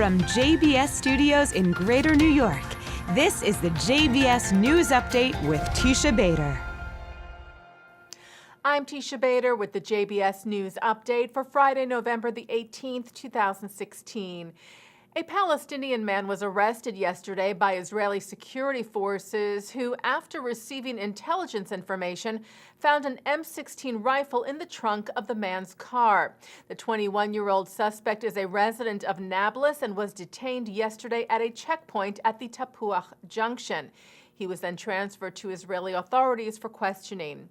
From JBS Studios in Greater New York, this is the JBS News Update with Teisha Bader. I'm Teisha Bader with the JBS News Update for Friday, November the 18th, 2016. A Palestinian man was arrested yesterday by Israeli security forces who, after receiving intelligence information, found an M16 rifle in the trunk of the man's car. The 21-year-old suspect is a resident of Nablus and was detained yesterday at a checkpoint at the Tapuach Junction. He was then transferred to Israeli authorities for questioning.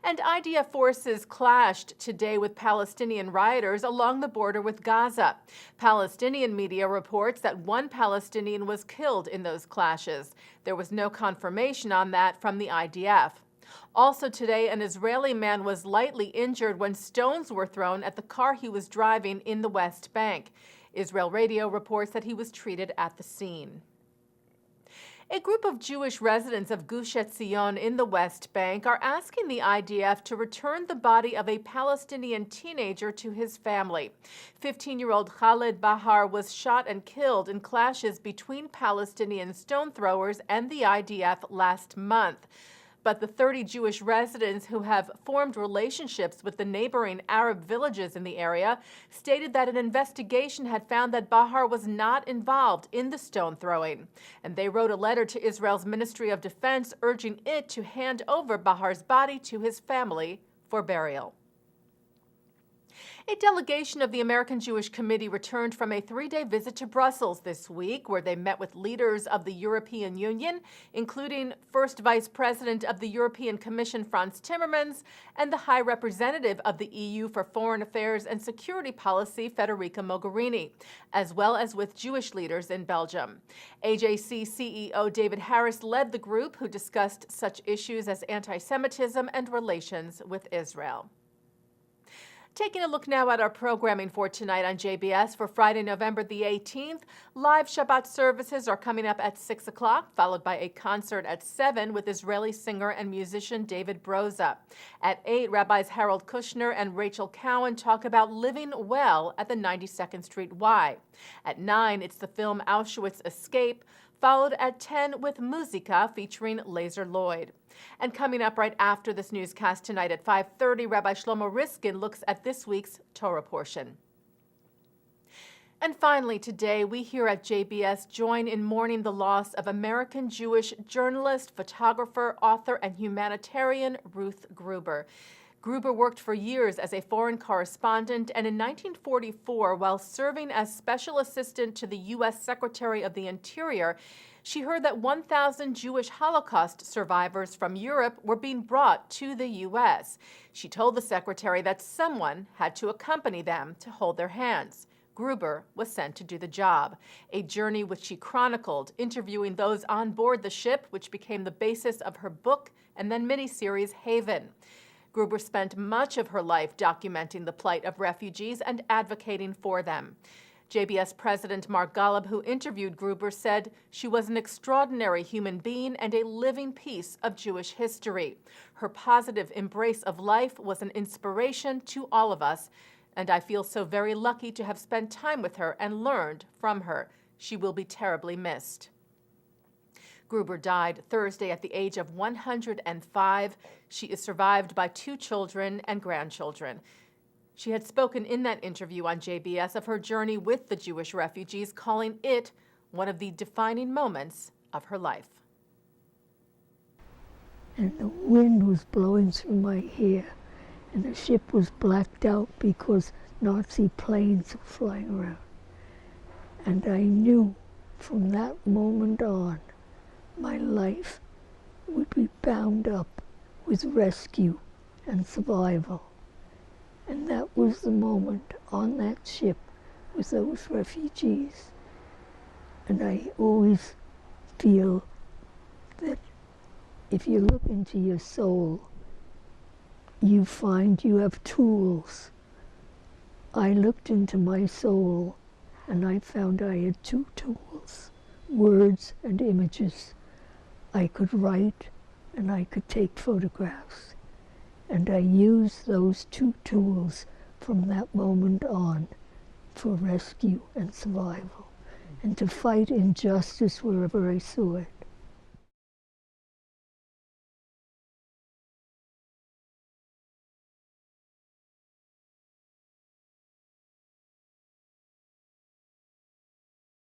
And IDF forces clashed today with Palestinian rioters along the border with Gaza. Palestinian media reports that one Palestinian was killed in those clashes. There was no confirmation on that from the IDF. Also today, an Israeli man was lightly injured when stones were thrown at the car he was driving in the West Bank. Israel Radio reports that he was treated at the scene. A group of Jewish residents of Gush Etzion in the West Bank are asking the IDF to return the body of a Palestinian teenager to his family. 15-year-old Khaled Bahar was shot and killed in clashes between Palestinian stone throwers and the IDF last month. But the 30 Jewish residents who have formed relationships with the neighboring Arab villages in the area stated that an investigation had found that Bahar was not involved in the stone throwing. And they wrote a letter to Israel's Ministry of Defense urging it to hand over Bahar's body to his family for burial. A delegation of the American Jewish Committee returned from a 3-day visit to Brussels this week, where they met with leaders of the European Union, including First Vice President of the European Commission, Frans Timmermans, and the High Representative of the EU for Foreign Affairs and Security Policy, Federica Mogherini, as well as with Jewish leaders in Belgium. AJC CEO David Harris led the group, who discussed such issues as anti-Semitism and relations with Israel. Taking a look now at our programming for tonight on JBS for Friday, November the 18th. Live Shabbat services are coming up at 6 o'clock, followed by a concert at 7 with Israeli singer and musician David Broza. At 8, Rabbis Harold Kushner and Rachel Cowan talk about living well at the 92nd Street Y. At 9, it's the film Auschwitz Escape, followed at 10 with Musica featuring Laser Lloyd. And coming up right after this newscast tonight at 5:30, Rabbi Shlomo Riskin looks at this week's Torah portion. And finally today, we here at JBS join in mourning the loss of American Jewish journalist, photographer, author, and humanitarian Ruth Gruber. Gruber worked for years as a foreign correspondent, and in 1944, while serving as special assistant to the U.S. Secretary of the Interior, she heard that 1,000 Jewish Holocaust survivors from Europe were being brought to the U.S. She told the secretary that someone had to accompany them to hold their hands. Gruber was sent to do the job, a journey which she chronicled, interviewing those on board the ship, which became the basis of her book and then miniseries Haven. Gruber spent much of her life documenting the plight of refugees and advocating for them. JBS President Mark Golub, who interviewed Gruber, said she was an extraordinary human being and a living piece of Jewish history. Her positive embrace of life was an inspiration to all of us, and I feel so very lucky to have spent time with her and learned from her. She will be terribly missed. Gruber died Thursday at the age of 105. She is survived by 2 children and grandchildren. She had spoken in that interview on JBS of her journey with the Jewish refugees, calling it one of the defining moments of her life. And the wind was blowing through my hair, and the ship was blacked out because Nazi planes were flying around. And I knew from that moment on, my life would be bound up with rescue and survival. And that was the moment on that ship with those refugees. And I always feel that if you look into your soul, you find you have tools. I looked into my soul and I found I had 2 tools, words and images. I could write and I could take photographs. And I used those 2 tools from that moment on for rescue and survival, and to fight injustice wherever I saw it.